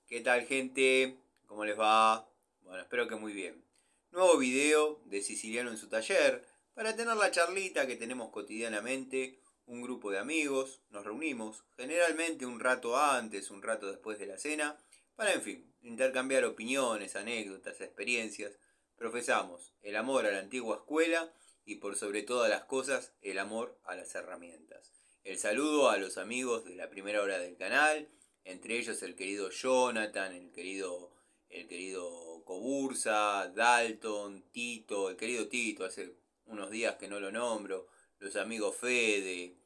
¿Qué tal, gente? ¿Cómo les va? Bueno, espero que muy bien. Nuevo video de Siciliano en su taller para tener la charlita que tenemos cotidianamente. Un grupo de amigos, nos reunimos, generalmente un rato antes, un rato después de la cena, para, en fin, intercambiar opiniones, anécdotas, experiencias. Profesamos el amor a la antigua escuela y por sobre todas las cosas el amor a las herramientas. El saludo a los amigos de la primera hora del canal, entre ellos el querido Jonathan, el querido Cobursa, Dalton, Tito, el querido Tito, hace unos días que no lo nombro, los amigos Fede,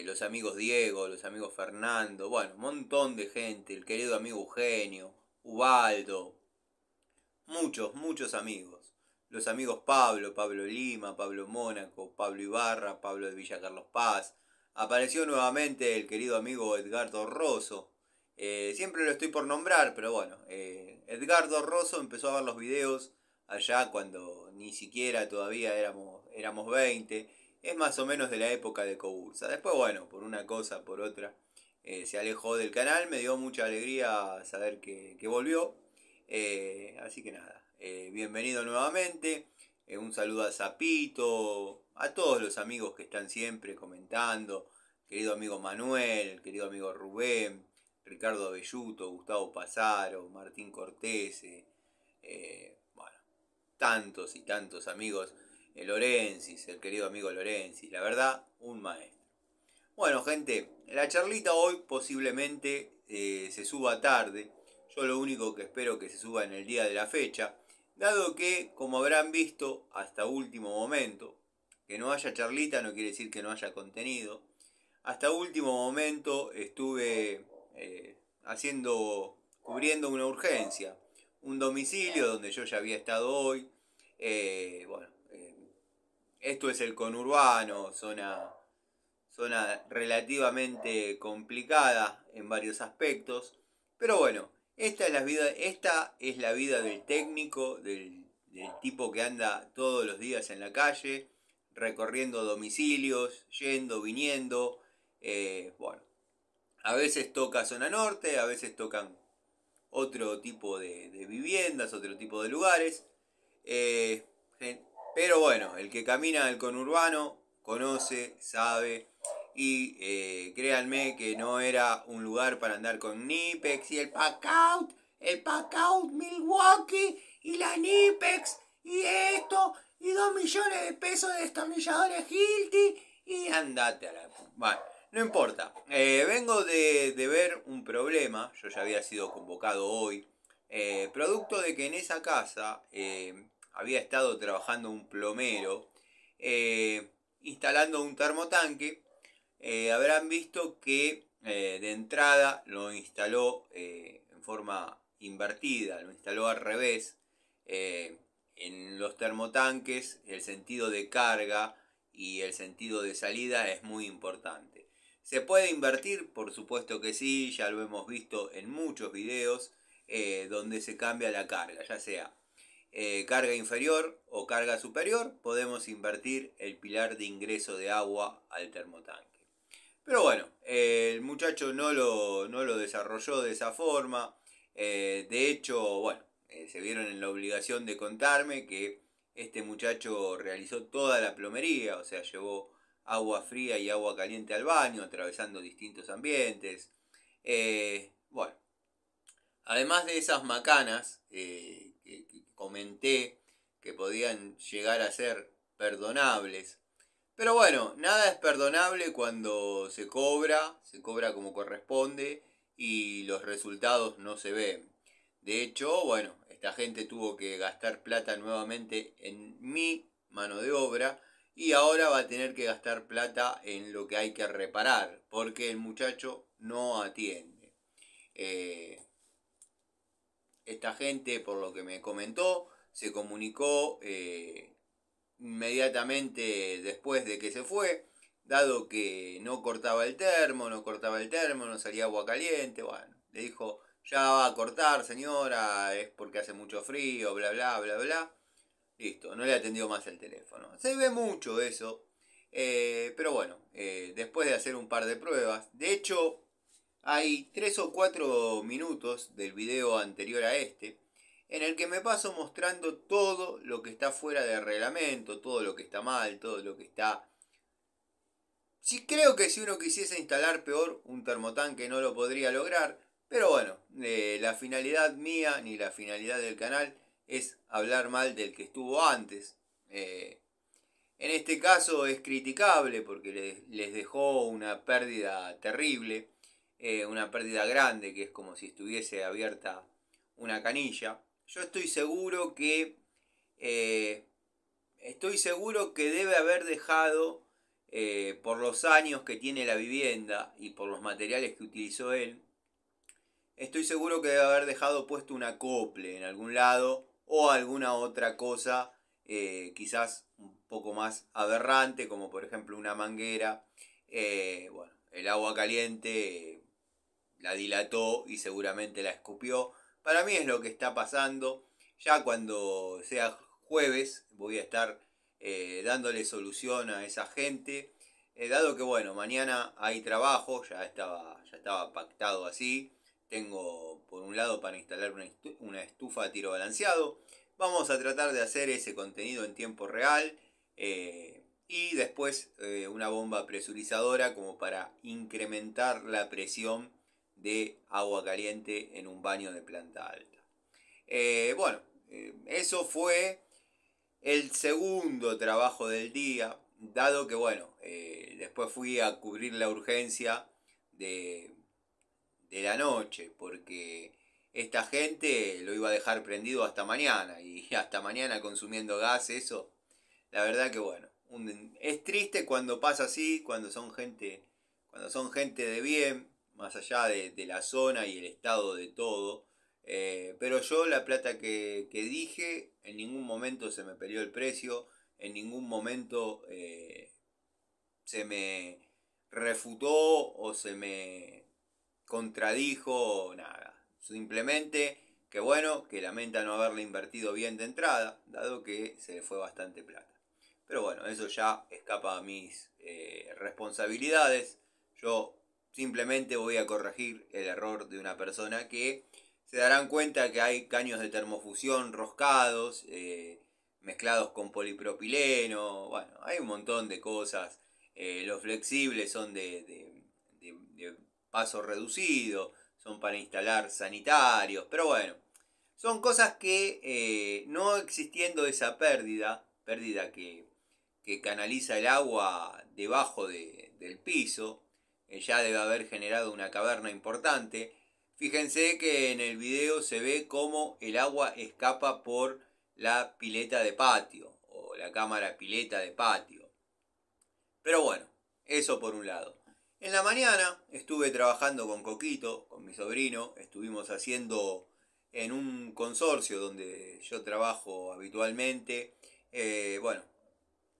los amigos Diego, los amigos Fernando, bueno, un montón de gente, el querido amigo Eugenio, Ubaldo, muchos amigos. Los amigos Pablo, Pablo Lima, Pablo Mónaco, Pablo Ibarra, Pablo de Villa Carlos Paz. Apareció nuevamente el querido amigo Edgardo Rosso. Siempre lo estoy por nombrar, pero bueno, Edgardo Rosso empezó a ver los videos allá cuando ni siquiera todavía éramos 20. Es más o menos de la época de Cobursa. Después, bueno, por una cosa, por otra, se alejó del canal. Me dio mucha alegría saber que volvió. Así que nada, bienvenido nuevamente. Un saludo a Zapito, a todos los amigos que están siempre comentando. Querido amigo Manuel, querido amigo Rubén, Ricardo Belluto, Gustavo Pasaro, Martín Cortese. Bueno, tantos y tantos amigos. Lorenzis, el querido amigo Lorenzis. La verdad, un maestro. Bueno, gente, la charlita hoy posiblemente se suba tarde. Yo lo único que espero que se suba en el día de la fecha, dado que, como habrán visto hasta último momento, que no haya charlita no quiere decir que no haya contenido. Hasta último momento estuve cubriendo una urgencia, un domicilio donde yo ya había estado hoy. Bueno, esto es el conurbano, zona relativamente complicada en varios aspectos, pero bueno, esta es la vida del técnico, del tipo que anda todos los días en la calle, recorriendo domicilios, yendo, viniendo. Bueno, a veces toca zona norte, a veces tocan otro tipo de viviendas, otro tipo de lugares. Eh, pero bueno, el que camina el conurbano conoce, sabe. Y créanme que no era un lugar para andar con Nipex y el Packout Milwaukee y la Nipex y esto y 2 millones de pesos de destornilladores Hilti y andate a la... Bueno, no importa. Vengo de ver un problema, yo ya había sido convocado hoy, producto de que en esa casa había estado trabajando un plomero instalando un termotanque. Habrán visto que de entrada lo instaló en forma invertida, lo instaló al revés. En los termotanques el sentido de carga y el sentido de salida es muy importante. ¿Se puede invertir? Por supuesto que sí, ya lo hemos visto en muchos videos donde se cambia la carga, ya sea carga inferior o carga superior, podemos invertir el pilar de ingreso de agua al termotanque. Pero bueno, el muchacho no lo desarrolló de esa forma. De hecho, bueno, se vieron en la obligación de contarme que este muchacho realizó toda la plomería, o sea, llevó agua fría y agua caliente al baño, atravesando distintos ambientes. Bueno, además de esas macanas que comenté que podían llegar a ser perdonables. Pero bueno, nada es perdonable cuando se cobra como corresponde y los resultados no se ven. De hecho, bueno, esta gente tuvo que gastar plata nuevamente en mi mano de obra y ahora va a tener que gastar plata en lo que hay que reparar, porque el muchacho no atiende. Eh, Esta gente, por lo que me comentó, se comunicó inmediatamente después de que se fue, dado que no cortaba el termo, no salía agua caliente, bueno, le dijo, ya va a cortar señora, es porque hace mucho frío, bla bla bla bla. Listo, no le atendió más el teléfono. Se ve mucho eso, pero bueno, después de hacer un par de pruebas, de hecho, hay 3 o 4 minutos del video anterior a este, en el que me paso mostrando todo lo que está fuera de reglamento, todo lo que está mal, todo lo que está... Sí, creo que si uno quisiese instalar peor un termotanque no lo podría lograr, pero bueno, la finalidad mía ni la finalidad del canal es hablar mal del que estuvo antes. En este caso es criticable porque les dejó una pérdida terrible, una pérdida grande, que es como si estuviese abierta una canilla. Yo eh, estoy seguro que debe haber dejado, por los años que tiene la vivienda y por los materiales que utilizó él, estoy seguro que debe haber dejado puesto un acople en algún lado o alguna otra cosa, quizás un poco más aberrante, como por ejemplo una manguera. Bueno, el agua caliente la dilató y seguramente la escupió. Para mí es lo que está pasando. Ya cuando sea jueves voy a estar dándole solución a esa gente. Dado que bueno, mañana hay trabajo, ya estaba pactado así. Tengo por un lado para instalar una estufa a tiro balanceado. Vamos a tratar de hacer ese contenido en tiempo real. Y después una bomba presurizadora como para incrementar la presión de agua caliente en un baño de planta alta. Bueno, eso fue el segundo trabajo del día, dado que bueno, después fui a cubrir la urgencia de, de la noche, porque esta gente lo iba a dejar prendido hasta mañana, y hasta mañana consumiendo gas, eso, la verdad que bueno, es triste cuando pasa así, cuando son gente de bien, más allá de la zona y el estado de todo. Pero yo la plata que dije, en ningún momento se me peleó el precio, en ningún momento se me refutó o se me contradijo, nada. Simplemente que bueno, que lamenta no haberle invertido bien de entrada, dado que se le fue bastante plata. Pero bueno, eso ya escapa a mis responsabilidades. Yo simplemente voy a corregir el error de una persona que se darán cuenta que hay caños de termofusión roscados, mezclados con polipropileno. Bueno, hay un montón de cosas. Los flexibles son de paso reducido, son para instalar sanitarios, pero bueno, son cosas que no existiendo esa pérdida que canaliza el agua debajo del piso, ya debe haber generado una caverna importante. Fíjense que en el video se ve cómo el agua escapa por la pileta de patio o la cámara pileta de patio. Pero bueno, eso por un lado. En la mañana estuve trabajando con Coquito, con mi sobrino, estuvimos haciendo en un consorcio donde yo trabajo habitualmente. Bueno,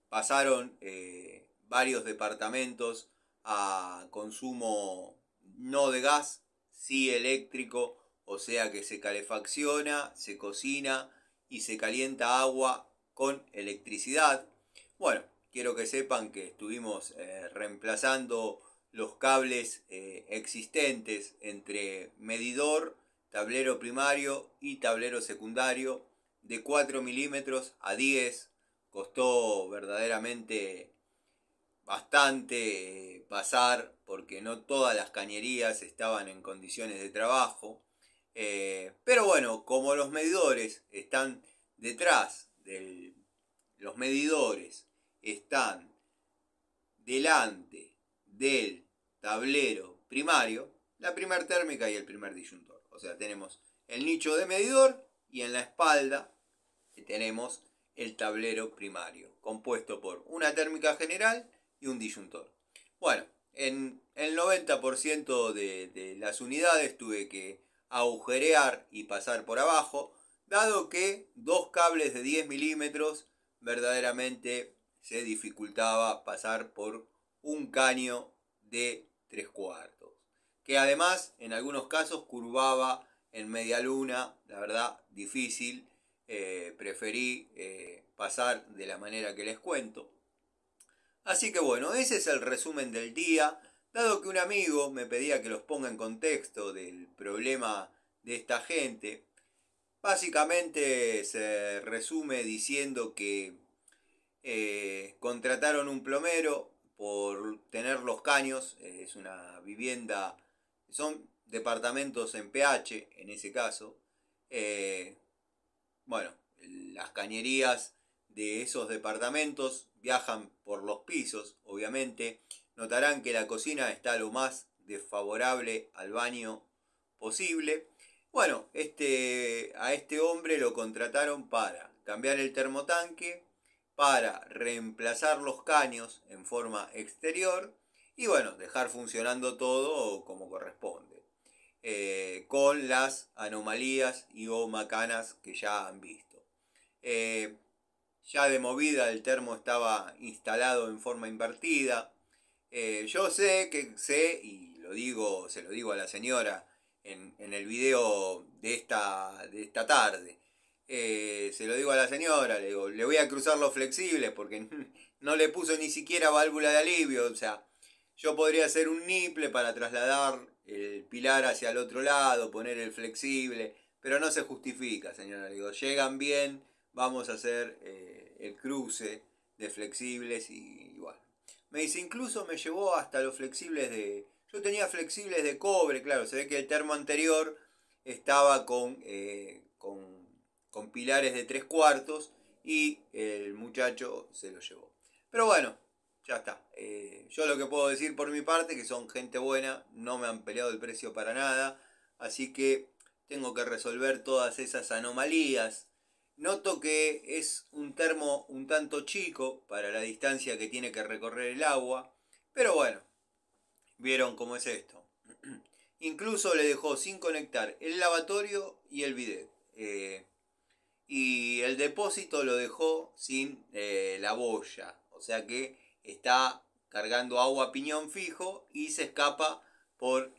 pasaron varios departamentos a consumo no de gas, sí eléctrico, o sea que se calefacciona, se cocina y se calienta agua con electricidad. Bueno, quiero que sepan que estuvimos reemplazando los cables existentes entre medidor, tablero primario y tablero secundario de 4 milímetros a 10. Costó verdaderamente bastante pasar porque no todas las cañerías estaban en condiciones de trabajo. Pero bueno, como los medidores están detrás los medidores están delante del tablero primario, la primer térmica y el primer disyuntor. O sea, tenemos el nicho de medidor y en la espalda tenemos el tablero primario, compuesto por una térmica general y un disyuntor. Bueno, en el 90% de las unidades tuve que agujerear y pasar por abajo, dado que dos cables de 10 milímetros verdaderamente se dificultaba pasar por un caño de 3/4, que además en algunos casos curvaba en media luna, la verdad difícil. Preferí pasar de la manera que les cuento. Así que bueno, ese es el resumen del día. Dado que un amigo me pedía que los ponga en contexto del problema de esta gente, básicamente se resume diciendo que contrataron un plomero por tener los caños, es una vivienda, son departamentos en PH en ese caso. Bueno, las cañerías de esos departamentos viajan por los pisos, obviamente. Notarán que la cocina está lo más desfavorable al baño posible. Bueno, a este hombre lo contrataron para cambiar el termotanque, para reemplazar los caños en forma exterior y bueno, dejar funcionando todo como corresponde. Con las anomalías y o macanas que ya han visto. Ya de movida el termo estaba instalado en forma invertida. Yo sé, y se lo digo a la señora en el video de esta tarde. Se lo digo a la señora, le digo, le voy a cruzar los flexibles porque no le puso ni siquiera válvula de alivio. O sea, yo podría hacer un niple para trasladar el pilar hacia el otro lado, poner el flexible, pero no se justifica, señora. Le digo, llegan bien, vamos a hacer el cruce de flexibles y bueno. Me dice, incluso me llevó hasta los flexibles de... Yo tenía flexibles de cobre, claro, se ve que el termo anterior estaba con pilares de 3/4 y el muchacho se lo llevó. Pero bueno, ya está. Yo lo que puedo decir por mi parte, que son gente buena, no me han peleado el precio para nada, así que tengo que resolver todas esas anomalías. Noto que es un termo un tanto chico para la distancia que tiene que recorrer el agua, pero bueno, vieron cómo es esto. Incluso le dejó sin conectar el lavatorio y el bidet. Y el depósito lo dejó sin la boya. O sea que está cargando agua a piñón fijo y se escapa por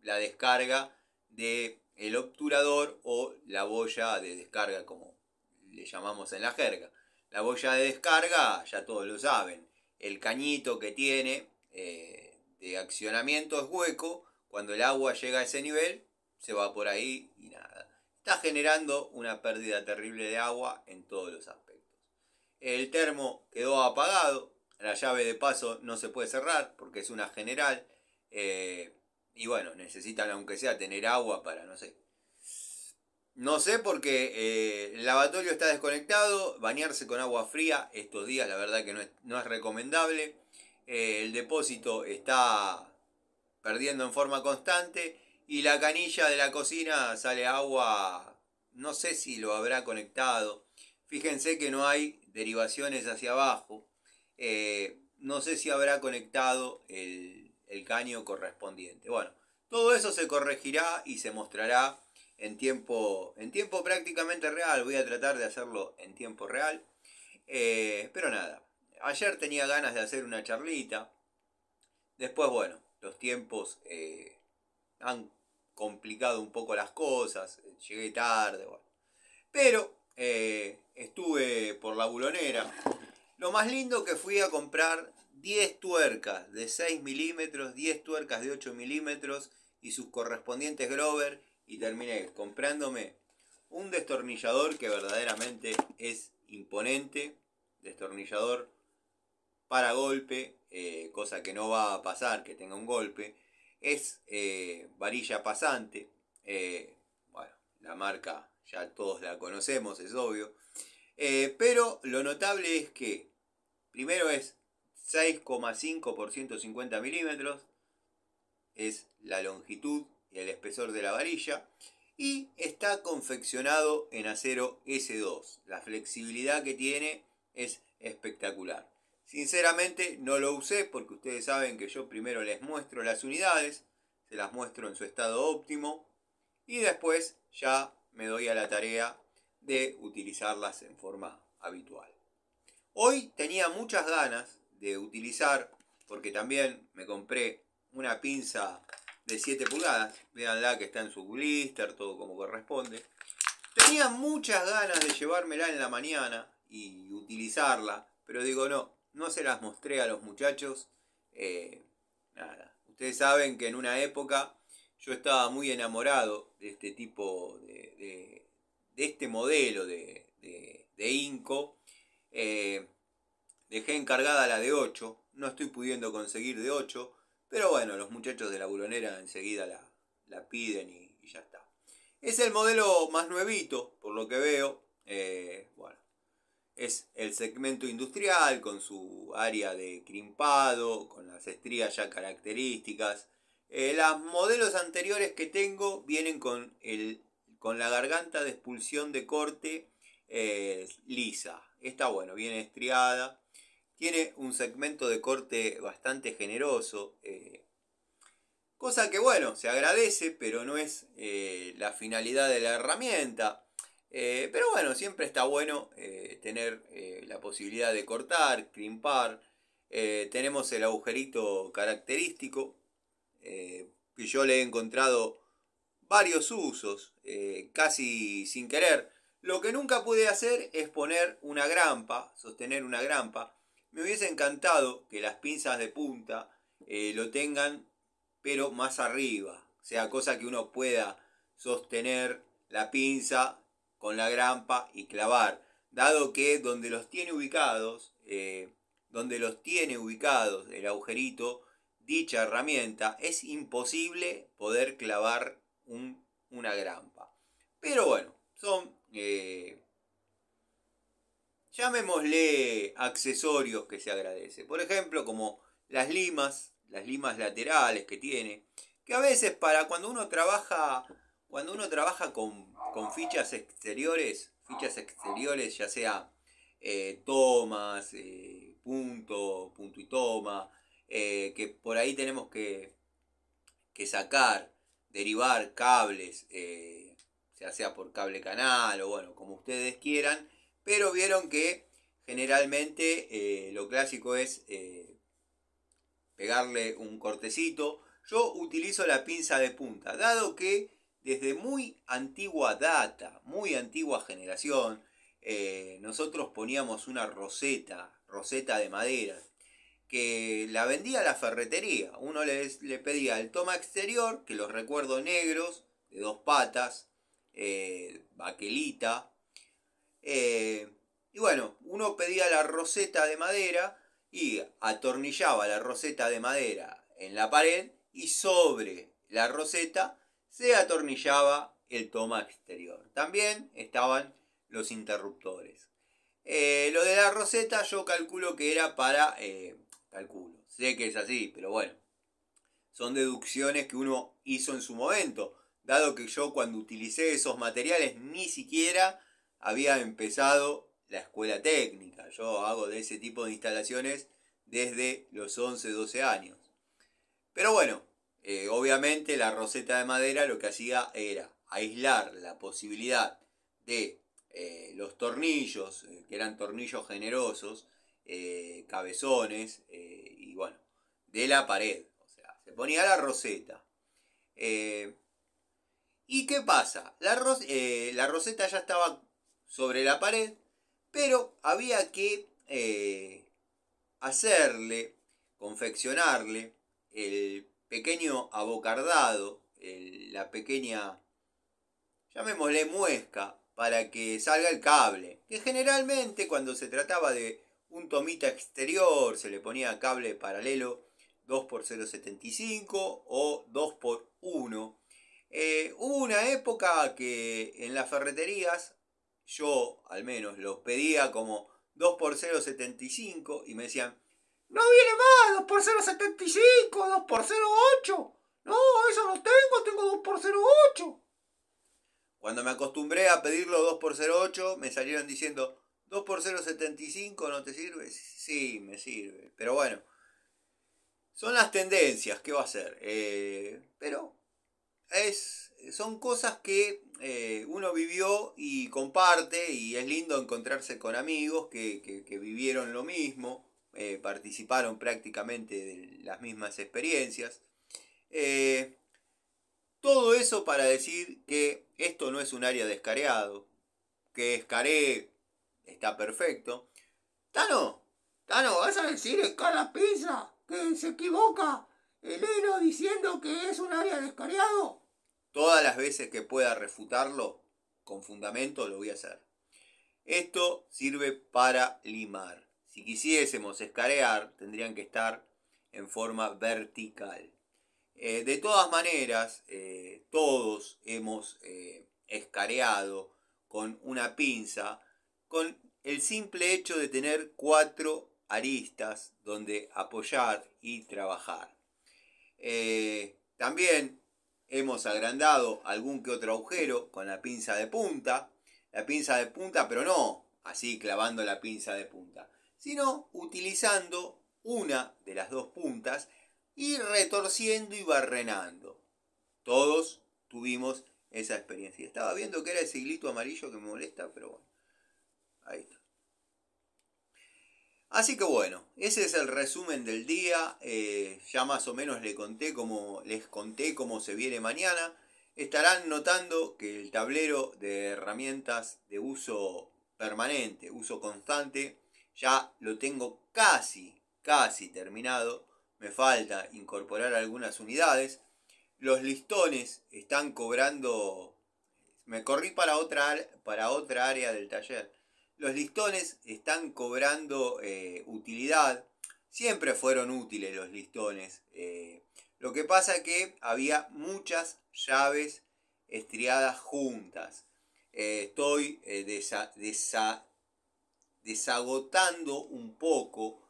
la descarga del obturador o la boya de descarga, como le llamamos en la jerga. La boya de descarga, ya todos lo saben, el cañito que tiene de accionamiento es hueco. Cuando el agua llega a ese nivel, se va por ahí y nada. Está generando una pérdida terrible de agua en todos los aspectos. El termo quedó apagado, la llave de paso no se puede cerrar porque es una general. Y bueno, necesitan aunque sea tener agua para, no sé. No sé porque el lavatorio está desconectado, bañarse con agua fría estos días la verdad que no es recomendable. El depósito está perdiendo en forma constante y la canilla de la cocina sale agua, no sé si lo habrá conectado. Fíjense que no hay derivaciones hacia abajo. No sé si habrá conectado el caño correspondiente. Bueno, todo eso se corregirá y se mostrará en tiempo prácticamente real. Voy a tratar de hacerlo en tiempo real. Pero nada, ayer tenía ganas de hacer una charlita. Después, bueno, los tiempos han complicado un poco las cosas. Llegué tarde, bueno. Pero estuve por la bulonera. Lo más lindo que fui a comprar 10 tuercas de 6 milímetros, 10 tuercas de 8 milímetros y sus correspondientes Grover. Y terminé comprándome un destornillador que verdaderamente es imponente. Destornillador para golpe, cosa que no va a pasar que tenga un golpe. Es varilla pasante. Bueno, la marca ya todos la conocemos, es obvio. Pero lo notable es que primero es 6,5 por 150 milímetros. Es la longitud y el espesor de la varilla. Y está confeccionado en acero S2. La flexibilidad que tiene es espectacular. Sinceramente no lo usé porque ustedes saben que yo primero les muestro las unidades, se las muestro en su estado óptimo y después ya me doy a la tarea de utilizarlas en forma habitual. Hoy tenía muchas ganas de utilizar, porque también me compré una pinza de 7 pulgadas, véanla que está en su blister, todo como corresponde. Tenía muchas ganas de llevármela en la mañana y utilizarla, pero digo no se las mostré a los muchachos nada. Ustedes saben que en una época yo estaba muy enamorado de este tipo de este modelo de Inco. Eh, Dejé encargada la de 8, no estoy pudiendo conseguir de 8, pero bueno, los muchachos de la Bulonera enseguida la piden y ya está. Es el modelo más nuevito, por lo que veo. Bueno, es el segmento industrial con su área de crimpado, con las estrías ya características. Los modelos anteriores que tengo vienen con la garganta de expulsión de corte lisa. Está bueno, viene estriada. Tiene un segmento de corte bastante generoso. Cosa que bueno, se agradece, pero no es la finalidad de la herramienta. Pero bueno, siempre está bueno tener la posibilidad de cortar, crimpar. Tenemos el agujerito característico, que yo le he encontrado varios usos, casi sin querer. Lo que nunca pude hacer es poner una grampa, sostener una grampa. Me hubiese encantado que las pinzas de punta lo tengan, pero más arriba. O sea, cosa que uno pueda sostener la pinza con la grampa y clavar. Dado que donde los tiene ubicados el agujerito, dicha herramienta, es imposible poder clavar una grampa. Pero bueno, son, llamémosle accesorios que se agradece. Por ejemplo, como las limas laterales que tiene, que a veces para cuando uno trabaja con fichas exteriores, ya sea tomas, punto y toma, que por ahí tenemos que sacar, derivar cables, ya sea por cable canal o bueno, como ustedes quieran, pero vieron que generalmente lo clásico es pegarle un cortecito. Yo utilizo la pinza de punta, dado que desde muy antigua data, muy antigua generación, nosotros poníamos una roseta de madera, que la vendía a la ferretería. Uno le pedía el toma exterior, que los recuerdo negros, de 2 patas, baquelita. Y bueno, uno pedía la roseta de madera y atornillaba la roseta de madera en la pared y sobre la roseta se atornillaba el toma exterior. También estaban los interruptores. Lo de la roseta yo calculo que era para... calculo, sé que es así, pero bueno. Son deducciones que uno hizo en su momento. Dado que yo cuando utilicé esos materiales ni siquiera había empezado la escuela técnica. Yo hago de ese tipo de instalaciones desde los 11, 12 años. Pero bueno, obviamente la roseta de madera lo que hacía era aislar la posibilidad de los tornillos, que eran tornillos generosos, cabezones, y bueno, de la pared. O sea, se ponía la roseta. ¿Y qué pasa? La roseta ya estaba sobre la pared, pero había que hacerle, confeccionarle el pequeño abocardado, la pequeña, llamémosle muesca, para que salga el cable. Que generalmente cuando se trataba de un tomita exterior se le ponía cable paralelo 2x0,75 o 2x1. Hubo una época que en las ferreterías, yo al menos los pedía como 2x0,75 y me decían, no viene más 2x0,75, 2x0,8. No, eso no tengo 2x0,8. Cuando me acostumbré a pedirlo 2x0,8 me salieron diciendo, 2x0,75 ¿no te sirve? Sí, me sirve. Pero bueno, son las tendencias, ¿qué va a ser? Pero son cosas que uno vivió y comparte, y es lindo encontrarse con amigos que vivieron lo mismo, participaron prácticamente de las mismas experiencias. Todo eso para decir que esto no es un área de escareado, que escaré está perfecto. Tano, vas a decir en cada pizza que se equivoca el hilo diciendo que es un área de escareado? Todas las veces que pueda refutarlo con fundamento lo voy a hacer. Esto sirve para limar. Si quisiésemos escarear, tendrían que estar en forma vertical. De todas maneras, todos hemos escareado con una pinza, con el simple hecho de tener 4 aristas donde apoyar y trabajar. También hemos agrandado algún que otro agujero con la pinza de punta. La pinza de punta, pero no así clavando la pinza de punta, sino utilizando una de las dos puntas y retorciendo y barrenando. Todos tuvimos esa experiencia. Estaba viendo que era ese hilito amarillo que me molesta, pero bueno, ahí está. Así que bueno, ese es el resumen del día. Ya más o menos les conté cómo se viene mañana. Estarán notando que el tablero de herramientas de uso permanente, uso constante, ya lo tengo casi terminado. Me falta incorporar algunas unidades. Los listones están cobrando. Me corrí para otra área del taller. Los listones están cobrando utilidad. Siempre fueron útiles los listones. Lo que pasa es que había muchas llaves estriadas juntas. Estoy desagotando un poco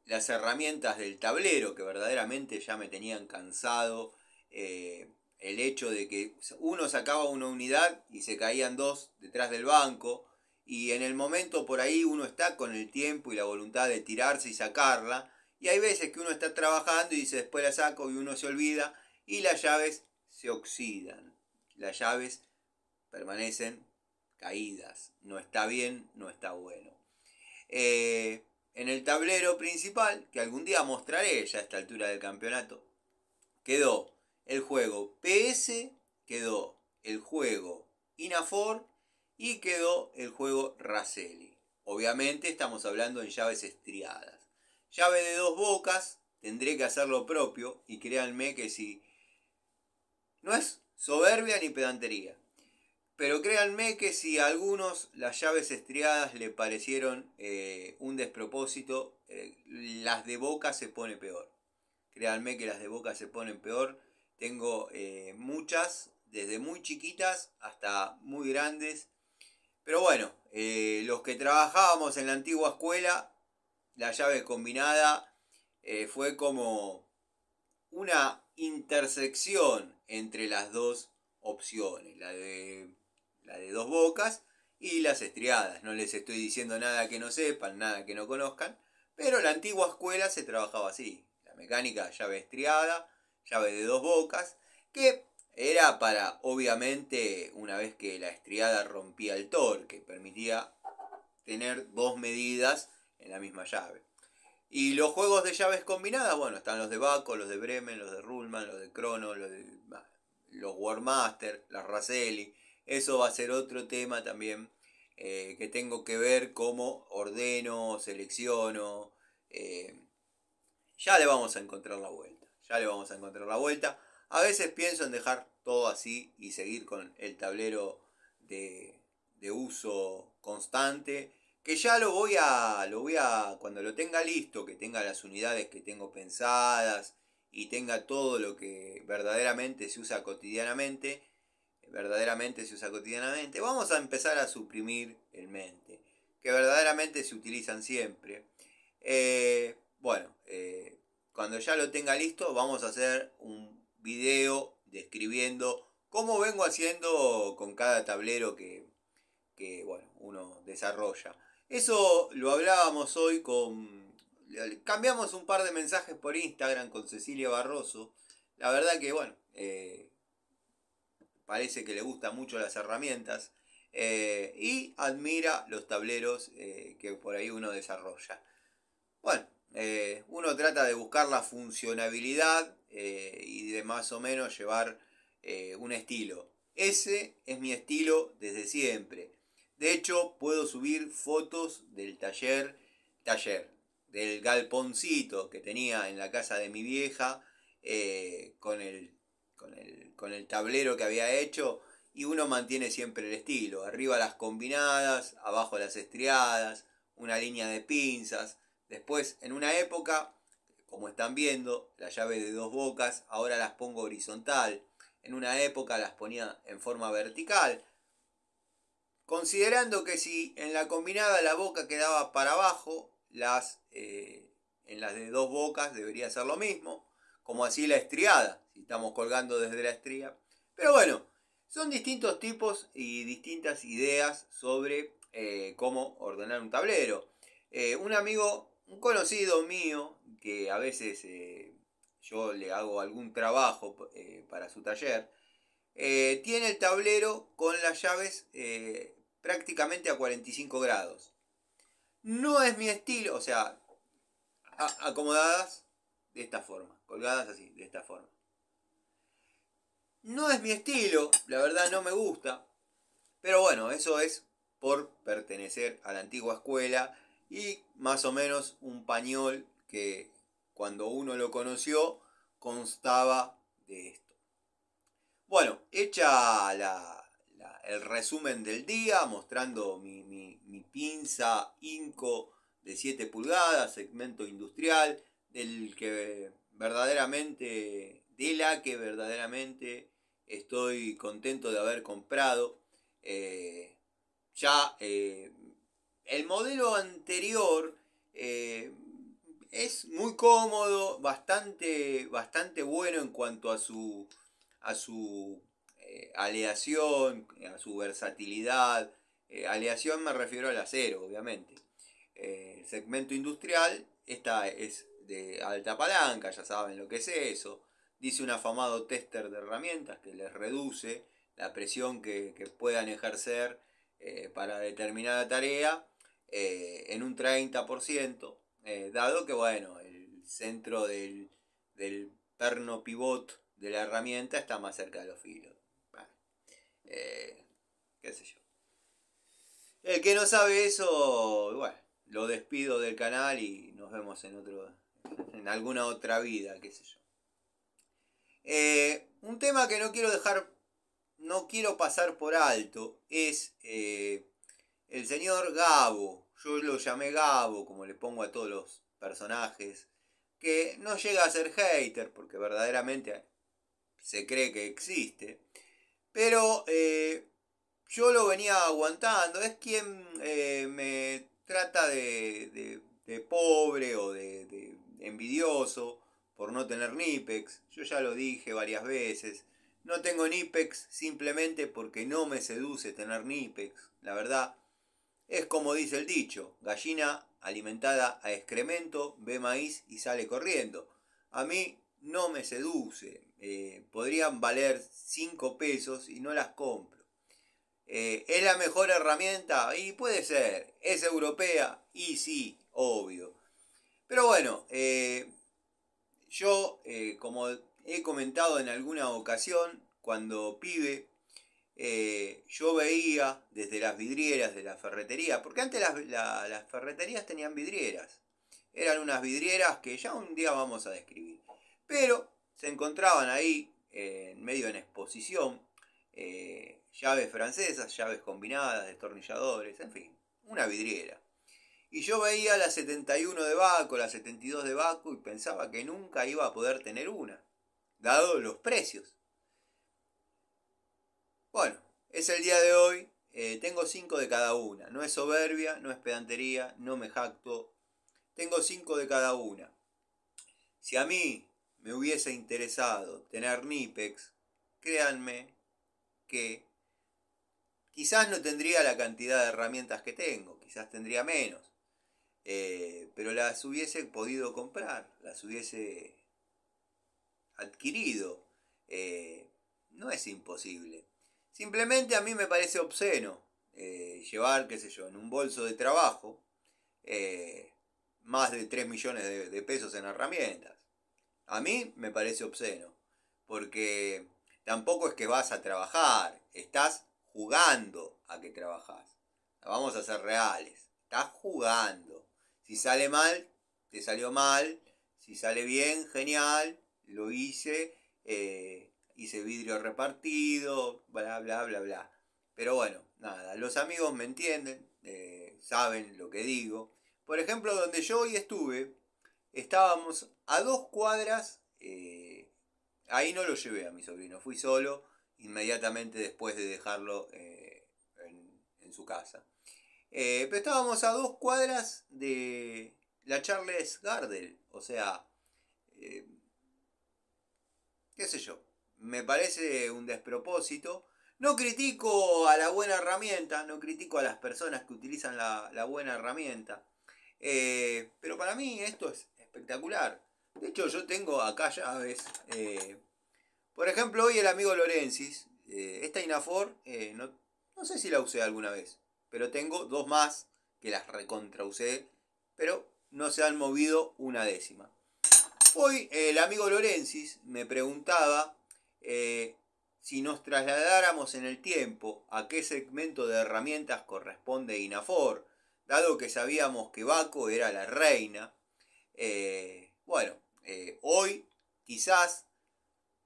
las herramientas del tablero, que verdaderamente ya me tenían cansado. El hecho de que uno sacaba una unidad y se caían dos detrás del banco, y en el momento por ahí uno está con el tiempo y la voluntad de tirarse y sacarla, y hay veces que uno está trabajando y dice después la saco y uno se olvida y las llaves se oxidan, las llaves permanecen caídas, no está bien, no está bueno. En el tablero principal, que algún día mostraré ya a esta altura del campeonato, quedó el juego PS, quedó el juego Inafor y quedó el juego Raselli. Obviamente estamos hablando en llaves estriadas. Llave de 2 bocas, tendré que hacer lo propio y créanme que si no es soberbia ni pedantería. Pero créanme que si a algunos las llaves estriadas le parecieron un despropósito, las de boca se pone peor. Créanme que las de boca se ponen peor. Tengo muchas, desde muy chiquitas hasta muy grandes. Pero bueno, los que trabajábamos en la antigua escuela, la llave combinada fue como una intersección entre las dos opciones, la de 2 bocas y las estriadas. No les estoy diciendo nada que no sepan, nada que no conozcan, pero la antigua escuela se trabajaba así. La mecánica, llave estriada, llave de 2 bocas, que era para, obviamente, una vez que la estriada rompía el torque, permitía tener 2 medidas en la misma llave. Y los juegos de llaves combinadas, bueno, están los de Baco, los de Bremen, los de Ruhlmann, los de Chrono, los Warmaster, las Raselli. Eso va a ser otro tema también que tengo que ver cómo ordeno, selecciono. Ya le vamos a encontrar la vuelta. Ya le vamos a encontrar la vuelta. A veces pienso en dejar todo así y seguir con el tablero de uso constante. Que ya cuando lo tenga listo, que tenga las unidades que tengo pensadas y tenga todo lo que verdaderamente se usa cotidianamente, vamos a empezar a suprimir el mente, que verdaderamente se utilizan siempre. Cuando ya lo tenga listo, vamos a hacer un video describiendo cómo vengo haciendo con cada tablero que uno desarrolla. Eso lo hablábamos hoy cambiamos un par de mensajes por Instagram con Cecilia Barroso. La verdad que, parece que le gustan mucho las herramientas y admira los tableros que por ahí uno desarrolla. Bueno, uno trata de buscar la funcionabilidad y de más o menos llevar un estilo. Ese es mi estilo desde siempre. De hecho, puedo subir fotos del taller, del galponcito que tenía en la casa de mi vieja, con el tablero que había hecho, y uno mantiene siempre el estilo. Arriba las combinadas, abajo las estriadas, una línea de pinzas. Después, en una época, como están viendo, la llave de 2 bocas, ahora las pongo horizontal. En una época las ponía en forma vertical, considerando que si en la combinada la boca quedaba para abajo, en las de 2 bocas debería ser lo mismo, como así la estriada, si estamos colgando desde la estría. Pero bueno, son distintos tipos y distintas ideas sobre cómo ordenar un tablero. Un amigo, un conocido mío, que a veces yo le hago algún trabajo para su taller, tiene el tablero con las llaves prácticamente a 45 grados. No es mi estilo, o sea, acomodadas de esta forma, colgadas así, de esta forma. No es mi estilo, la verdad no me gusta, pero bueno, eso es por pertenecer a la antigua escuela y más o menos un pañol que cuando uno lo conoció constaba de esto. Bueno, hecha el resumen del día, mostrando mi pinza Inco de 7 pulgadas, segmento industrial, de la que verdaderamente estoy contento de haber comprado. Ya el modelo anterior es muy cómodo, bastante bueno en cuanto a su aleación, a su versatilidad. Aleación me refiero al acero, obviamente. El segmento industrial, esta es de alta palanca, ya saben lo que es eso. Dice un afamado tester de herramientas que les reduce la presión que puedan ejercer para determinada tarea en un 30%, dado que, bueno, el centro del perno pivot de la herramienta está más cerca de los filos. Bueno, qué sé yo. El que no sabe eso, bueno, lo despido del canal y nos vemos en alguna otra vida, qué sé yo. Un tema que no quiero pasar por alto es el señor Gabo. Yo lo llamé Gabo, como le pongo a todos los personajes, que no llega a ser hater, porque verdaderamente se cree que existe, pero yo lo venía aguantando. Es quien me trata de pobre o de envidioso por no tener Nipex. Yo ya lo dije varias veces. No tengo Nipex simplemente porque no me seduce tener Nipex. La verdad, es como dice el dicho: gallina alimentada a excremento ve maíz y sale corriendo. A mí no me seduce. Podrían valer 5 pesos y no las compro. ¿Es la mejor herramienta? Y puede ser. ¿Es europea? Y sí, obvio. Pero bueno, yo, como he comentado en alguna ocasión, cuando pibe, yo veía desde las vidrieras de la ferretería, porque antes las ferreterías tenían vidrieras. Eran unas vidrieras que ya un día vamos a describir. Pero se encontraban ahí, en medio en exposición, llaves francesas, llaves combinadas, destornilladores, en fin, una vidriera. Y yo veía la 71 de Baco, la 72 de Baco, y pensaba que nunca iba a poder tener una, dado los precios. Bueno, es el día de hoy, tengo 5 de cada una. No es soberbia, no es pedantería, no me jacto. Tengo 5 de cada una. Si a mí me hubiese interesado tener Nipex, créanme que quizás no tendría la cantidad de herramientas que tengo, quizás tendría menos. Pero las hubiese podido comprar, las hubiese adquirido. No es imposible. Simplemente a mí me parece obsceno llevar, qué sé yo, en un bolso de trabajo más de 3 millones de pesos en herramientas. A mí me parece obsceno, porque tampoco es que vas a trabajar, estás jugando a que trabajás. Vamos a ser reales, estás jugando. Si sale mal, te salió mal, si sale bien, genial, lo hice, hice vidrio repartido, bla, bla, bla, bla. Pero bueno, nada, los amigos me entienden, saben lo que digo. Por ejemplo, donde yo hoy estuve, estábamos a 2 cuadras, ahí no lo llevé a mi sobrino, fui solo inmediatamente después de dejarlo en su casa. Pero estábamos a 2 cuadras de la Charles Gardel, o sea, eh, qué sé yo, me parece un despropósito. No critico a la buena herramienta, no critico a las personas que utilizan la buena herramienta, pero para mí esto es espectacular. De hecho, yo tengo acá llaves. Por ejemplo, hoy el amigo Lorensis, esta Inafor, no sé si la usé alguna vez, pero tengo 2 más que las recontra usé, pero no se han movido una décima. Hoy el amigo Lorensis me preguntaba si nos trasladáramos en el tiempo a qué segmento de herramientas corresponde Inafor, dado que sabíamos que Baco era la reina. Bueno, hoy quizás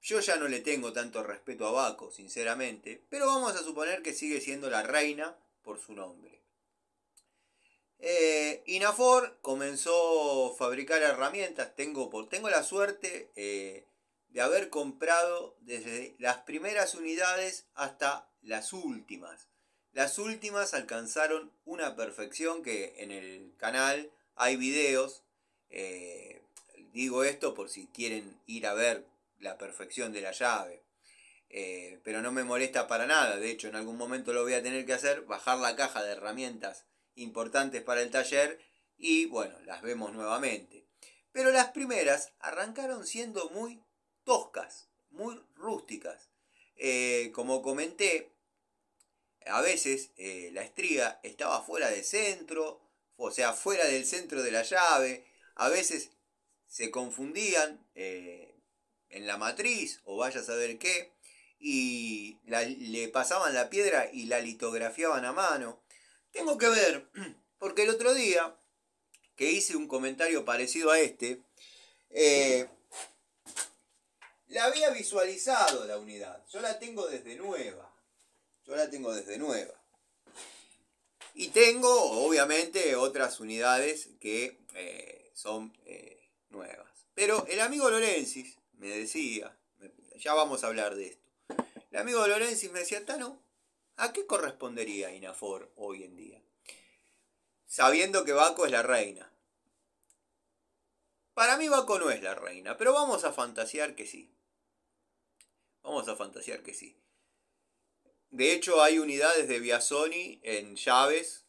yo ya no le tengo tanto respeto a Baco, sinceramente, pero vamos a suponer que sigue siendo la reina por su nombre. Inafor comenzó a fabricar herramientas. Tengo la suerte de haber comprado desde las primeras unidades hasta las últimas. Las últimas alcanzaron una perfección que en el canal hay videos. Digo esto por si quieren ir a ver la perfección de la llave. Pero no me molesta para nada. De hecho, en algún momento lo voy a tener que hacer, bajar la caja de herramientas importantes para el taller y bueno, las vemos nuevamente. Pero las primeras arrancaron siendo muy toscas, muy rústicas. Como comenté, a veces la estría estaba fuera de centro, o sea, fuera del centro de la llave. A veces se confundían en la matriz o vaya a saber qué, y le pasaban la piedra y la litografiaban a mano. Tengo que ver, porque el otro día que hice un comentario parecido a este, la había visualizado la unidad. Yo la tengo desde nueva. Y tengo, obviamente, otras unidades que son nuevas. Pero el amigo Lorensis me decía, ya vamos a hablar de esto. El amigo Lorensis me decía, Tano, ¿a qué correspondería Inafor hoy en día? Sabiendo que Baco es la reina. Para mí Baco no es la reina, pero vamos a fantasear que sí. De hecho, hay unidades de Biasoni en llaves.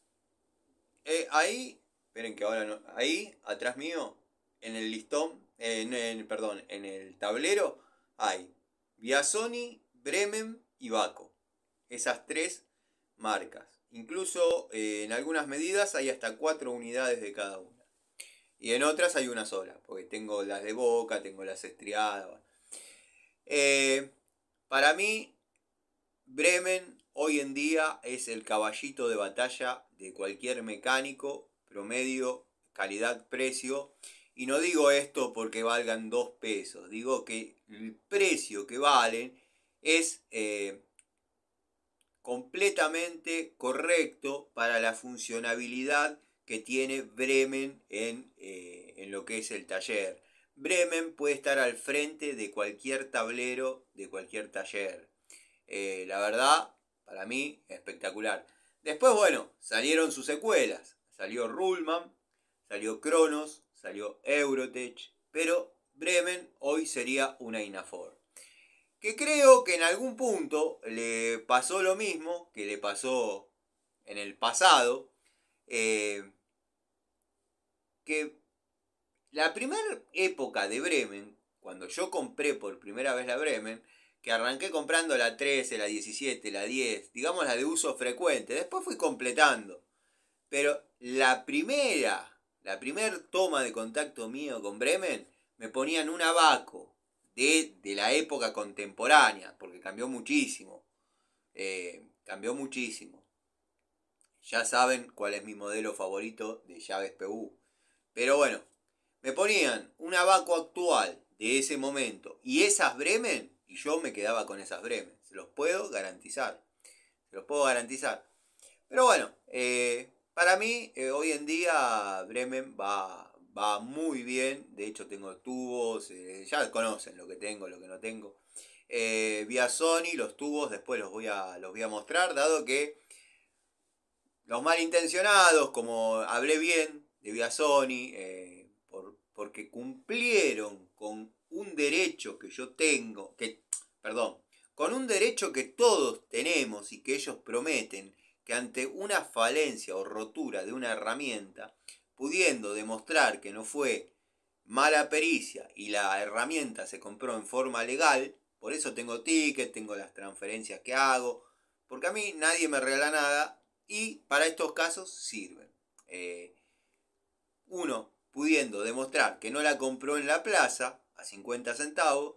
Ahí, esperen que ahora no. Ahí, atrás mío, en el listón, en el tablero, hay Biasoni, Bremen y Baco. Esas 3 marcas. Incluso en algunas medidas hay hasta 4 unidades de cada una. Y en otras hay una sola, porque tengo las de boca, tengo las estriadas. Para mí, Bremen hoy en día es el caballito de batalla de cualquier mecánico, promedio, calidad-precio. Y no digo esto porque valgan 2 pesos, digo que el precio que valen es completamente correcto para la funcionabilidad que tiene Bremen en lo que es el taller. Bremen puede estar al frente de cualquier tablero, de cualquier taller. La verdad, para mí, espectacular. Después, bueno, salieron sus secuelas. Salió Ruhlmann, salió Kronos, salió Eurotech, pero Bremen hoy sería una Inafor. Que creo que en algún punto le pasó lo mismo que le pasó en el pasado. Que la primera época de Bremen, cuando yo compré por primera vez la Bremen, que arranqué comprando la 13, la 17, la 10, digamos la de uso frecuente, después fui completando. Pero la primera toma de contacto mío con Bremen, me ponían un Baco de la época contemporánea, porque cambió muchísimo. Cambió muchísimo. Ya saben cuál es mi modelo favorito de llaves PU. Pero bueno, me ponían una Baco actual de ese momento y esas Bremen, y yo me quedaba con esas Bremen. Se los puedo garantizar. Se los puedo garantizar. Pero bueno, para mí hoy en día Bremen va muy bien. De hecho tengo tubos, ya conocen lo que tengo, lo que no tengo. Vía Sony, los tubos después los voy a mostrar, dado que los malintencionados, como hablé bien de Vía Sony, porque cumplieron con un derecho que yo tengo, perdón, con un derecho que todos tenemos y que ellos prometen, que ante una falencia o rotura de una herramienta, pudiendo demostrar que no fue mala pericia y la herramienta se compró en forma legal, por eso tengo ticket, tengo las transferencias que hago, porque a mí nadie me regala nada y para estos casos sirven. Uno pudiendo demostrar que no la compró en la plaza a 50 centavos,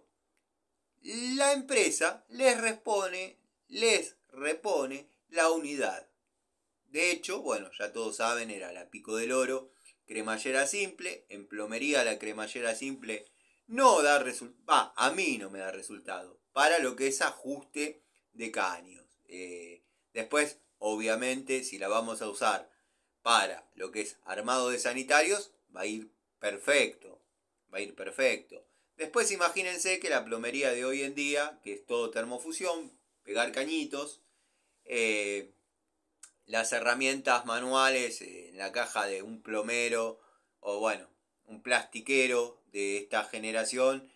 la empresa les repone la unidad. De hecho, bueno, ya todos saben, era la Pico del Oro, cremallera simple. En plomería la cremallera simple no da resultado, a mí no me da resultado, para lo que es ajuste de caños. Después, obviamente, si la vamos a usar para lo que es armado de sanitarios, va a ir perfecto, va a ir perfecto. Después imagínense que la plomería de hoy en día, que es todo termofusión, pegar cañitos, las herramientas manuales en la caja de un plomero o bueno, un plastiquero de esta generación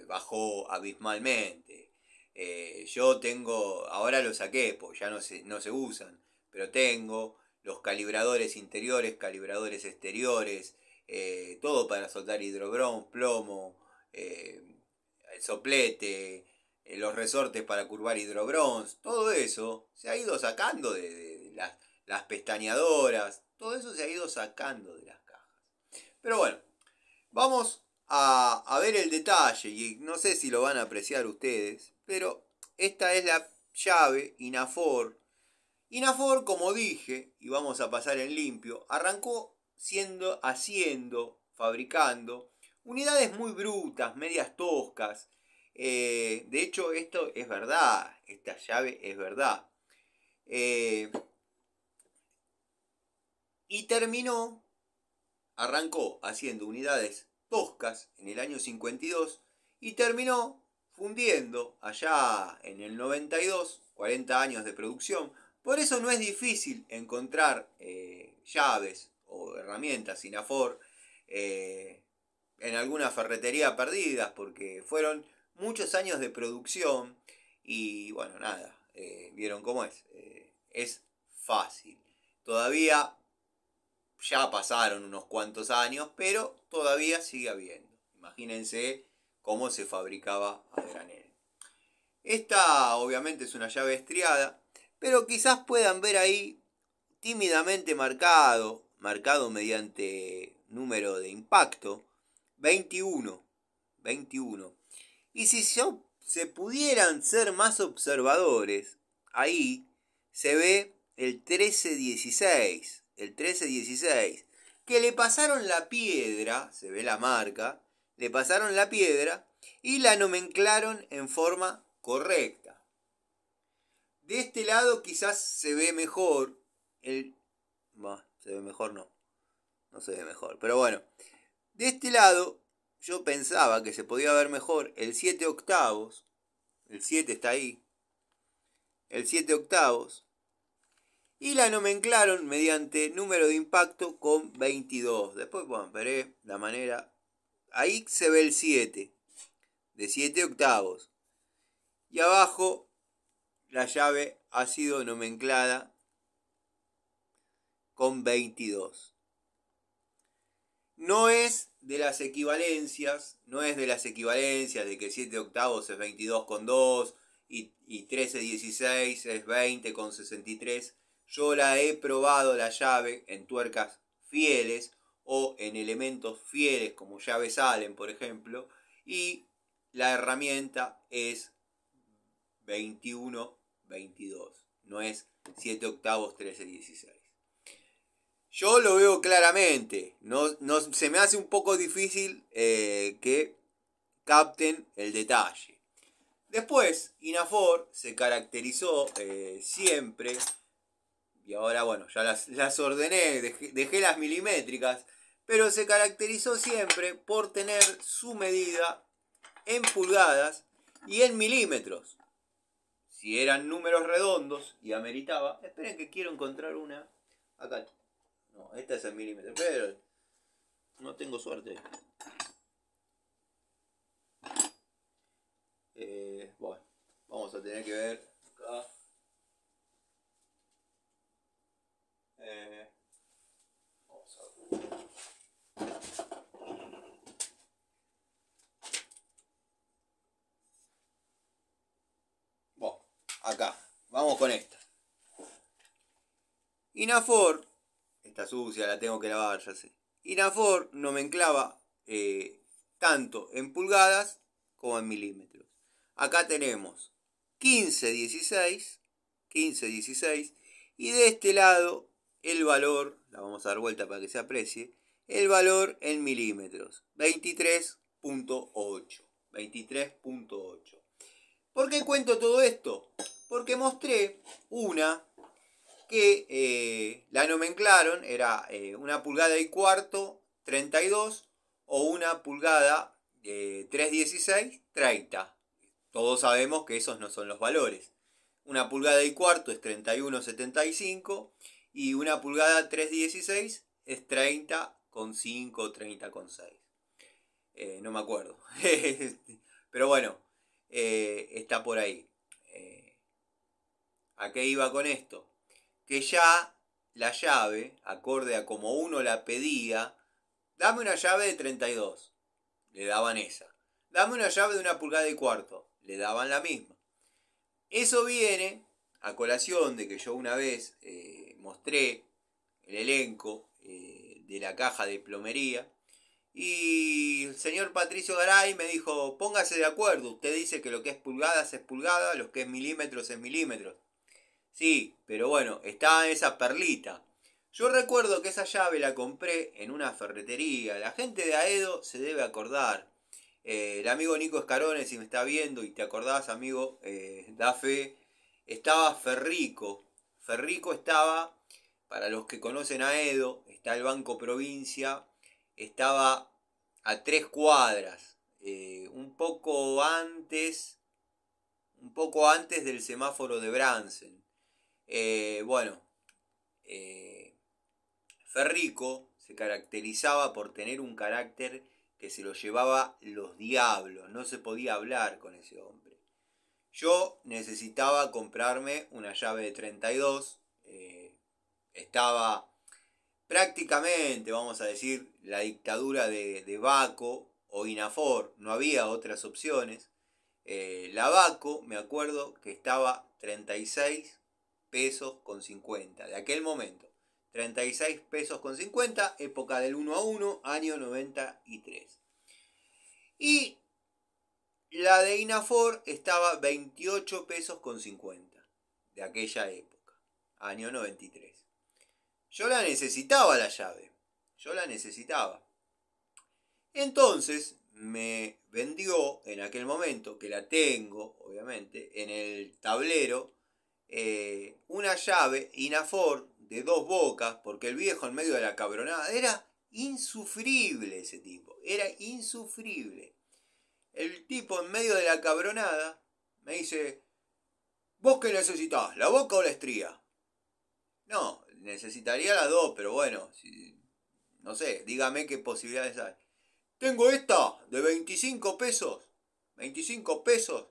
bajó abismalmente. Yo tengo, ahora lo saqué, pues ya no se usan, pero tengo los calibradores interiores, calibradores exteriores, todo para soldar hidrobron, plomo, el soplete, los resortes para curvar hidrobrons, todo eso se ha ido sacando de las pestañadoras, todo eso se ha ido sacando de las cajas. Pero bueno, vamos a ver el detalle y no sé si lo van a apreciar ustedes, pero esta es la llave Inafor. Inafor, como dije, y vamos a pasar en limpio, arrancó fabricando unidades muy brutas, medias toscas. De hecho, esto es verdad, esta llave es verdad. Y arrancó haciendo unidades toscas en el año 52 y terminó fundiendo allá en el 92, 40 años de producción. Por eso no es difícil encontrar llaves o herramientas Inafor en alguna ferretería perdidas, porque fueron muchos años de producción y bueno, nada, vieron cómo es fácil. Todavía ya pasaron unos cuantos años, pero todavía sigue habiendo. Imagínense cómo se fabricaba a granel. Esta obviamente es una llave estriada, pero quizás puedan ver ahí tímidamente marcado mediante número de impacto, 21. Y si se pudieran ser más observadores, ahí se ve el 1316, que le pasaron la piedra, se ve la marca, le pasaron la piedra y la nomenclaron en forma correcta. De este lado quizás se ve mejor se ve mejor no se ve mejor, pero bueno, de este lado yo pensaba que se podía ver mejor el 7 octavos, el 7 está ahí, el 7 octavos, y la nomenclaron mediante número de impacto con 22. Después, bueno, veré la manera. Ahí se ve el 7, de 7 octavos. Y abajo la llave ha sido nomenclada con 22. No es de las equivalencias de que 7 octavos es 22 con 2 y 1316 es 20 con 63. Yo la he probado la llave en tuercas fieles o en elementos fieles como llaves Allen, por ejemplo, y la herramienta es 21-22, no es 7 octavos 13-16. Yo lo veo claramente. No, se me hace un poco difícil que capten el detalle. Después, Inafor se caracterizó siempre, y ahora bueno, ya las ordené, dejé las milimétricas, pero se caracterizó siempre por tener su medida en pulgadas y en milímetros. Si eran números redondos y ameritaba, esperen que quiero encontrar una acá. No, esta es en milímetros, pero no tengo suerte. Bueno, vamos a tener que ver acá. Vamos a ver. Bueno, acá, vamos con esta. Inafor, está sucia, la tengo que lavar, ya sé. Inafor nomenclaba tanto en pulgadas como en milímetros. Acá tenemos 15, 16, y de este lado el valor, la vamos a dar vuelta para que se aprecie, el valor en milímetros, 23.8. 23.8. ¿Por qué cuento todo esto? Porque mostré una que la nomenclaron, era una pulgada y cuarto, 32, o una pulgada 3,16, 30. Todos sabemos que esos no son los valores. Una pulgada y cuarto es 31,75 y una pulgada 3,16 es 30,5, 30,6. No me acuerdo. Pero bueno, está por ahí. ¿A qué iba con esto? Que ya la llave, acorde a como uno la pedía, dame una llave de 32, le daban esa. Dame una llave de una pulgada y cuarto, le daban la misma. Eso viene a colación de que yo una vez mostré el elenco de la caja de plomería y el señor Patricio Garay me dijo, póngase de acuerdo, usted dice que lo que es pulgadas es pulgada, lo que es milímetros es milímetros. Sí, pero bueno, estaba esa perlita. Yo recuerdo que esa llave la compré en una ferretería. La gente de Aedo se debe acordar. El amigo Nico Escarone, si me está viendo y te acordás, amigo, da fe. Estaba Ferrico. Ferrico estaba, para los que conocen Aedo, está el Banco Provincia. Estaba a 3 cuadras. Un poco antes del semáforo de Bransen. Bueno, eh, Ferrico se caracterizaba por tener un carácter que se lo llevaba los diablos, no se podía hablar con ese hombre. Yo necesitaba comprarme una llave de 32, estaba prácticamente, vamos a decir, la dictadura de Baco o Inafor, no había otras opciones. La Baco, me acuerdo que estaba 36 pesos con 50, de aquel momento. 36 pesos con 50, época del 1 a 1, año 93. Y la de Inafor estaba 28 pesos con 50, de aquella época, año 93. Yo la necesitaba la llave, yo la necesitaba. Entonces me vendió en aquel momento, que la tengo, obviamente, en el tablero, una llave Inafor de 2 bocas, porque el viejo en medio de la cabronada era insufrible ese tipo, era insufrible. El tipo en medio de la cabronada me dice, ¿vos qué necesitás, la boca o la estría? No, necesitaría las dos, pero bueno, no sé, dígame qué posibilidades hay. Tengo esta de 25 pesos. 25 pesos.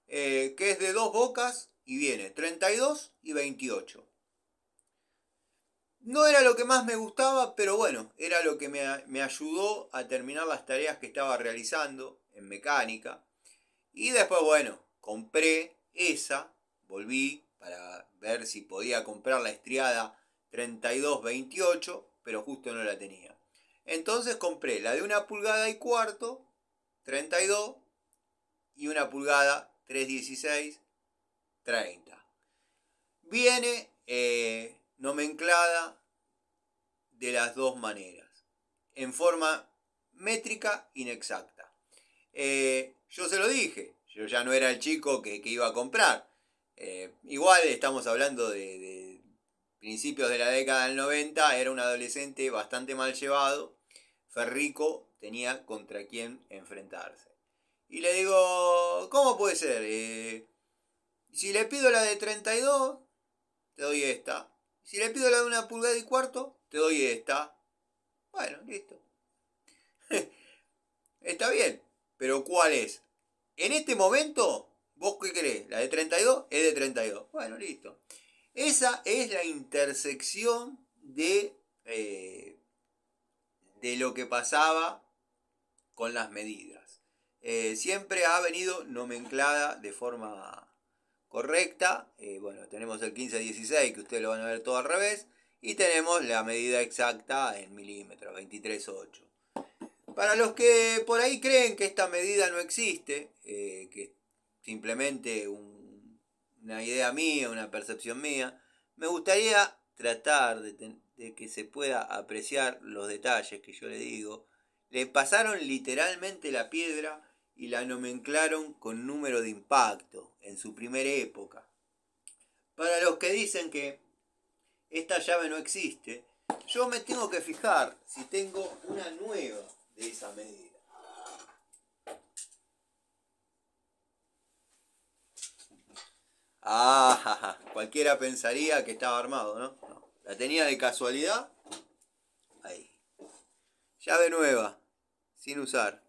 Que es de 2 bocas y viene 32 y 28. No era lo que más me gustaba, pero bueno, era lo que me ayudó a terminar las tareas que estaba realizando en mecánica. Y después, bueno, compré esa. Volví para ver si podía comprar la estriada 32-28, pero justo no la tenía. Entonces compré la de una pulgada y cuarto, 32, y una pulgada 3,16, 30. Viene nomenclada de las dos maneras, en forma métrica inexacta. Yo se lo dije, yo ya no era el chico que iba a comprar. Igual estamos hablando de principios de la década del 90, era un adolescente bastante mal llevado. Ferrico tenía contra quién enfrentarse. Y le digo, ¿cómo puede ser? Si le pido la de 32, te doy esta. Si le pido la de 1,25 pulgadas, te doy esta. Bueno, listo. Está bien, pero ¿cuál es? En este momento, ¿vos qué querés? ¿La de 32? Es de 32. Bueno, listo. Esa es la intersección de lo que pasaba con las medidas. Siempre ha venido nomenclada de forma correcta. Bueno, tenemos el 15-16, que ustedes lo van a ver todo al revés. Y tenemos la medida exacta en milímetros, 23,8. Para los que por ahí creen que esta medida no existe, que es simplemente una idea mía, una percepción mía, me gustaría tratar de que se pueda apreciar los detalles que yo le digo. Le pasaron literalmente la piedra y la nomenclaron con número de impacto en su primera época. Para los que dicen que esta llave no existe, yo me tengo que fijar si tengo una nueva de esa medida. Cualquiera pensaría que estaba armado, ¿no? No, la tenía de casualidad. Ahí. Llave nueva, sin usar.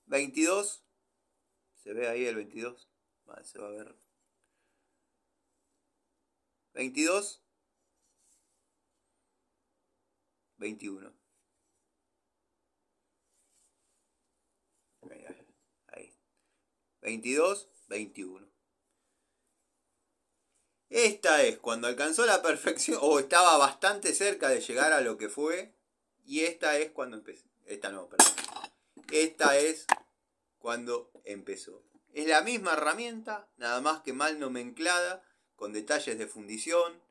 22. ¿Se ve ahí el 22? Vale, se va a ver. 22. 21. Ahí. 22, 21. Esta es cuando alcanzó la perfección, o estaba bastante cerca de llegar a lo que fue. Y esta es cuando empezó. Esta no, perdón. Esta es cuando empezó. Es la misma herramienta, nada más que mal nomenclada, con detalles de fundición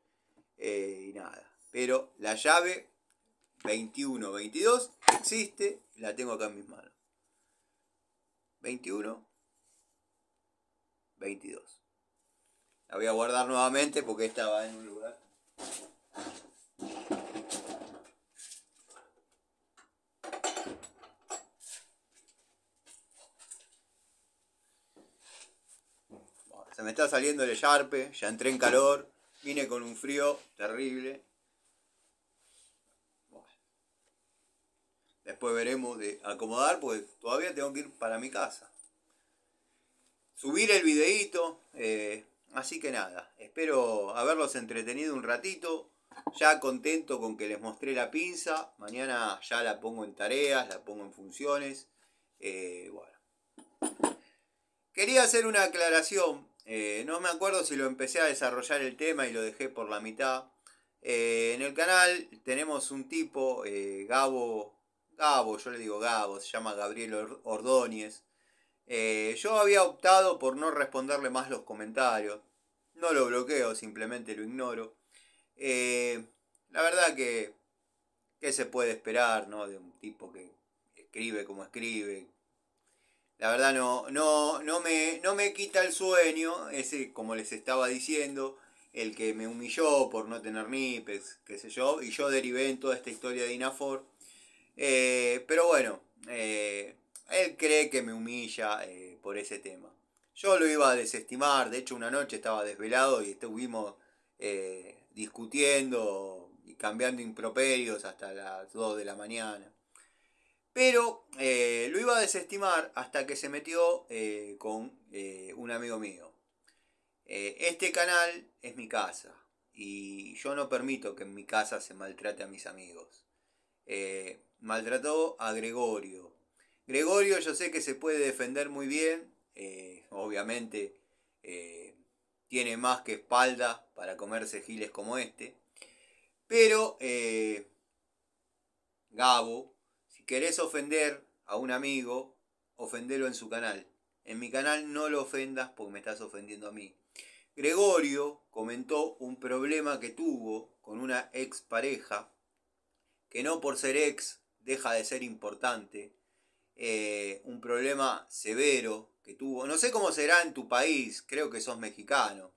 y nada. Pero la llave 21-22 existe, la tengo acá en mis manos. 21-22. La voy a guardar nuevamente porque esta va en un lugar. Se me está saliendo el Sharpe, ya entré en calor, vine con un frío terrible. Bueno. Después veremos de acomodar porque todavía tengo que ir para mi casa. Subir el videíto, así que nada, espero haberlos entretenido un ratito. Ya contento con que les mostré la pinza, mañana ya la pongo en tareas, la pongo en funciones. Bueno. Quería hacer una aclaración. No me acuerdo si lo empecé a desarrollar el tema y lo dejé por la mitad. En el canal tenemos un tipo, Gabo, yo le digo Gabo, se llama Gabriel Ordóñez. Yo había optado por no responderle más los comentarios. No lo bloqueo, simplemente lo ignoro. La verdad que ¿qué se puede esperar, ¿no? De un tipo que escribe como escribe? La verdad no me quita el sueño, ese como les estaba diciendo, el que me humilló por no tener NIPES, qué sé yo, y yo derivé en toda esta historia de INAFOR. Pero bueno, él cree que me humilla por ese tema. Yo lo iba a desestimar, de hecho una noche estaba desvelado y estuvimos discutiendo y cambiando improperios hasta las 2 de la mañana. Pero lo iba a desestimar hasta que se metió con un amigo mío. Este canal es mi casa y yo no permito que en mi casa se maltrate a mis amigos. Maltrató a Gregorio. Gregorio yo sé que se puede defender muy bien, obviamente tiene más que espalda para comerse giles como este. Pero Gabo, si querés ofender a un amigo, ofendelo en su canal. En mi canal no lo ofendas porque me estás ofendiendo a mí. Gregorio comentó un problema que tuvo con una expareja que no por ser ex deja de ser importante. Un problema severo que tuvo. No sé cómo será en tu país, creo que sos mexicano.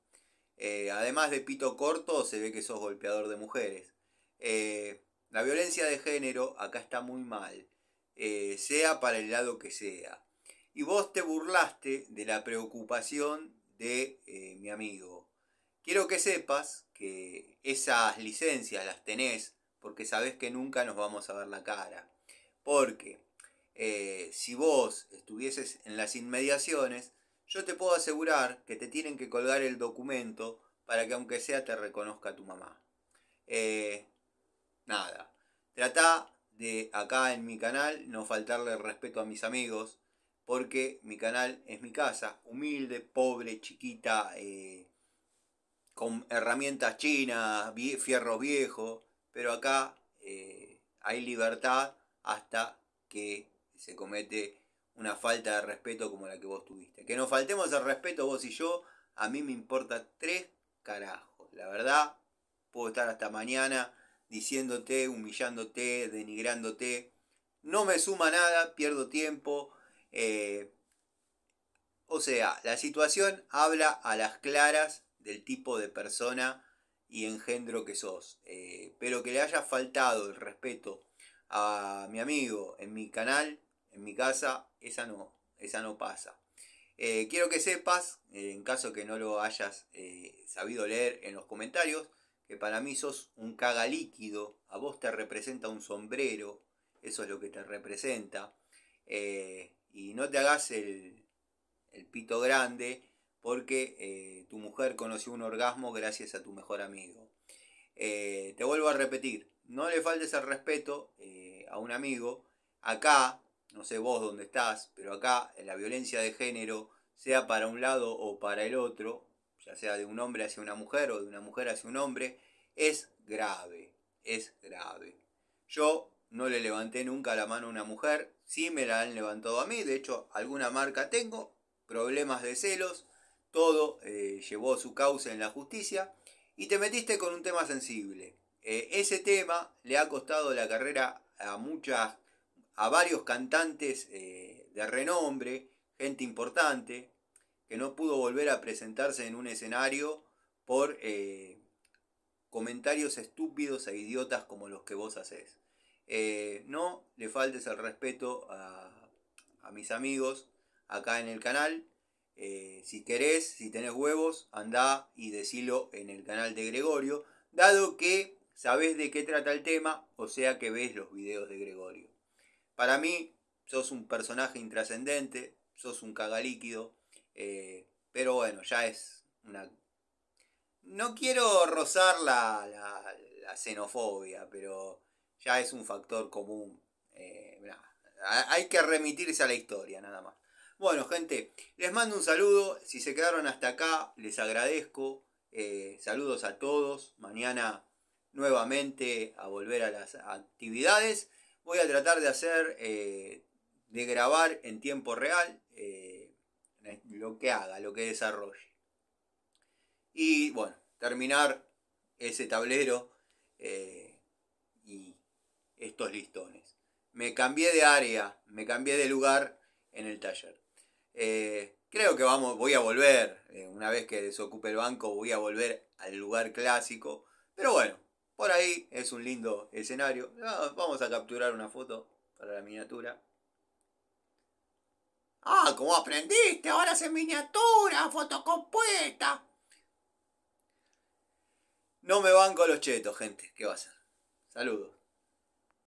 Además de pito corto, se ve que sos golpeador de mujeres. La violencia de género acá está muy mal, sea para el lado que sea. Y vos te burlaste de la preocupación de mi amigo. Quiero que sepas que esas licencias las tenés porque sabés que nunca nos vamos a ver la cara. Porque si vos estuvieses en las inmediaciones, yo te puedo asegurar que te tienen que colgar el documento para que aunque sea te reconozca tu mamá. Nada. Tratá de acá en mi canal no faltarle el respeto a mis amigos, porque mi canal es mi casa, humilde, pobre, chiquita, con herramientas chinas, fierros viejos, pero acá hay libertad hasta que se comete una falta de respeto como la que vos tuviste. Que nos faltemos el respeto vos y yo, a mí me importa 3 carajos. La verdad, puedo estar hasta mañana diciéndote, humillándote, denigrándote. No me suma nada, pierdo tiempo. O sea, la situación habla a las claras del tipo de persona y engendro que sos. Pero que le haya faltado el respeto a mi amigo en mi canal, en mi casa, esa no pasa. Quiero que sepas, en caso que no lo hayas sabido leer en los comentarios, que para mí sos un caga líquido, a vos te representa un sombrero, eso es lo que te representa. Y no te hagas el pito grande porque tu mujer conoció un orgasmo gracias a tu mejor amigo. Te vuelvo a repetir, no le faltes el respeto a un amigo. Acá, no sé vos dónde estás, pero acá la violencia de género, sea para un lado o para el otro, ya sea de un hombre hacia una mujer o de una mujer hacia un hombre, es grave, es grave. Yo no le levanté nunca la mano a una mujer, sí me la han levantado a mí, de hecho alguna marca tengo, problemas de celos, todo llevó su causa en la justicia y te metiste con un tema sensible. Ese tema le ha costado la carrera a varios cantantes de renombre, gente importante, que no pudo volver a presentarse en un escenario por comentarios estúpidos e idiotas como los que vos hacés. No le faltes el respeto a mis amigos acá en el canal. Si querés, si tenés huevos, andá y decilo en el canal de Gregorio, dado que sabés de qué trata el tema, o sea que ves los videos de Gregorio. Para mí, sos un personaje intrascendente, sos un cagalíquido, pero bueno, ya es una... No quiero rozar la xenofobia, pero ya es un factor común. Hay que remitirse a la historia, nada más. Bueno, gente, les mando un saludo. Si se quedaron hasta acá, les agradezco. Saludos a todos. Mañana nuevamente a volver a las actividades. Voy a tratar de hacer, de grabar en tiempo real lo que haga, lo que desarrolle. Y bueno, terminar ese tablero y estos listones. Me cambié de área, me cambié de lugar en el taller. Creo que voy a volver, una vez que desocupe el banco, voy a volver al lugar clásico. Pero bueno, por ahí es un lindo escenario. Vamos a capturar una foto para la miniatura. Ah, ¿cómo aprendiste? Ahora es en miniatura, fotocompuesta. No me banco los chetos, gente. ¿Qué va a hacer? Saludos.